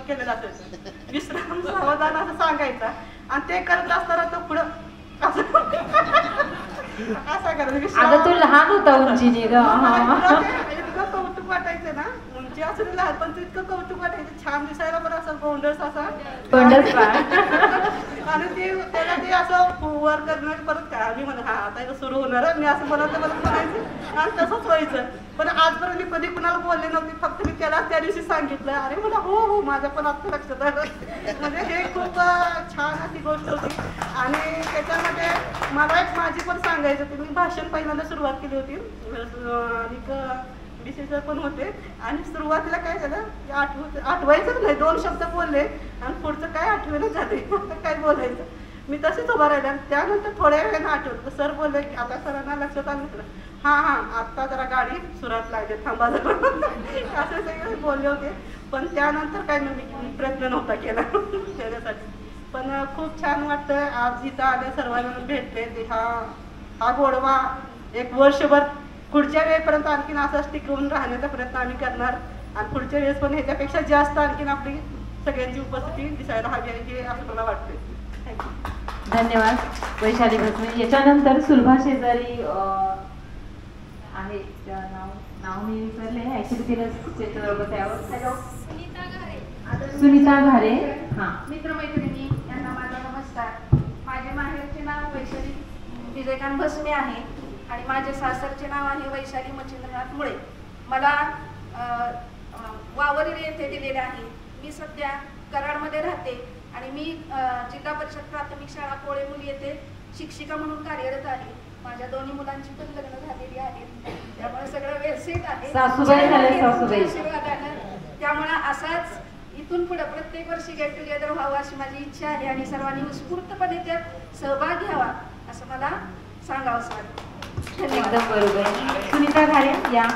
केलेलं असायचं. विश्राम सावधान असं सांगायचा आणि ते करत असताना तो पुढं असं करायचं. आता तू लहान होता उंचीने ग. इतकं कौतुक वाटायचं ना, उंची असून लहान पण ते इतकं कौतुक वाटायचं. छान दिसायला पण असं गोंडस असा आणि ते त्याला ते असं वर करणं परत काय मी म्हणा हा आता सुरू होणार मी असं म्हणायचं आणि तसंच व्हायचं. पण आजपर्यंत मी कधी कुणाला बोलले नव्हते, फक्त मी त्याला त्या दिवशी सांगितलं. अरे मला हो हो माझ्या पण आता लक्षात आलं. म्हणजे हे खूप छान अशी गोष्ट होती. आणि त्याच्यामध्ये मला एक माझी पण सांगायचं होती. मी भाषण पहिल्यांदा सुरुवात केली होती आणि विशेष पण होते आणि सुरुवातीला काय झालं आठवायचंच नाही, 2 शब्द बोलले आणि पुढचं काय आठवेना झाले. आता काय बोलायचं मी तसेच उभा राहिले. आणि त्यानंतर थोड्या वेळानं आठवलं. सर बोलले की आता सरांना लक्षात आलं हां आत्ता जरा गाडी सुरात लागली थांबा जरा असं सगळे बोलले होते. पण त्यानंतर काय मी प्रयत्न नव्हता केला त्याच्यासाठी. पण खूप छान वाटतं आज इथं आल्या सर्वांना भेटले. ते हा गोडवा एक वर्षभर पुढच्या वेळेपर्यंत आणखीन असंच टिकवून राहण्याचा प्रयत्न आम्ही करणार. आणि पुढच्या वेळेस पण ह्याच्यापेक्षा जास्त आणखीन आपली सगळ्यांची उपस्थिती दिसायला हवी आहे हे असं मला वाटतंय. थँक्यू. धन्यवाद वैशाली भस्मे. याच्यानंतर सुलभा शेजारी आहे, नाव मी विसरले ऍक्च्युली तिला त्यावर. हॅलो सुनीता घारे. हां मित्रमैत्रिणी यांना माझा नमस्कार. माझे माहेरचे नाव वैशाली विजयकांत भस्मे आहे आणि माझे सासरचे नाव आहे वैशाली मच्छिंद्रनाथ मुळे. मला वावरी येथे दिलेले आहे. मी सध्या कराडमध्ये राहते आणि मी जिल्हा परिषद प्राथमिक शाळा कोळेमुली येथे शिक्षिका म्हणून कार्यरत आहे. माझ्या दोन्ही मुलांची पण लग्न झालेली आहेत, त्यामुळे सगळं व्यवस्थित आहे. त्यामुळे असाच इथून पुढे प्रत्येक वर्षी गेट टुगेदर व्हावं अशी माझी इच्छा आहे आणि सर्वांनी उत्स्फूर्तपणे त्यात सहभाग घ्यावा असं मला सांगावंसं वाटतं. एकदम बरोबर. सुनीता घारे या.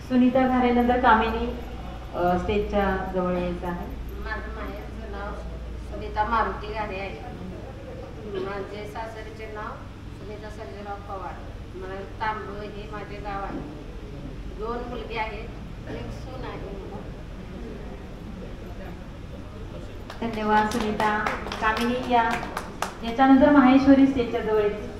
सुनीता घारे नंतर कामिनी स्टेजच्या जवळ यायचं आहे. माझं माहेरचं नाव सुनीता मारुती घारे आहे. माझे सासरीचे नाव सुनीता सर्जेराव पवार. मला तांबू हे माझे गाव आहे. 2 मुलगी आहेत, एक सून आहे. धन्यवाद सुनीता. कामिनी या. याच्यानंतर माहेश्वरी स्टेजच्या जवळ येते.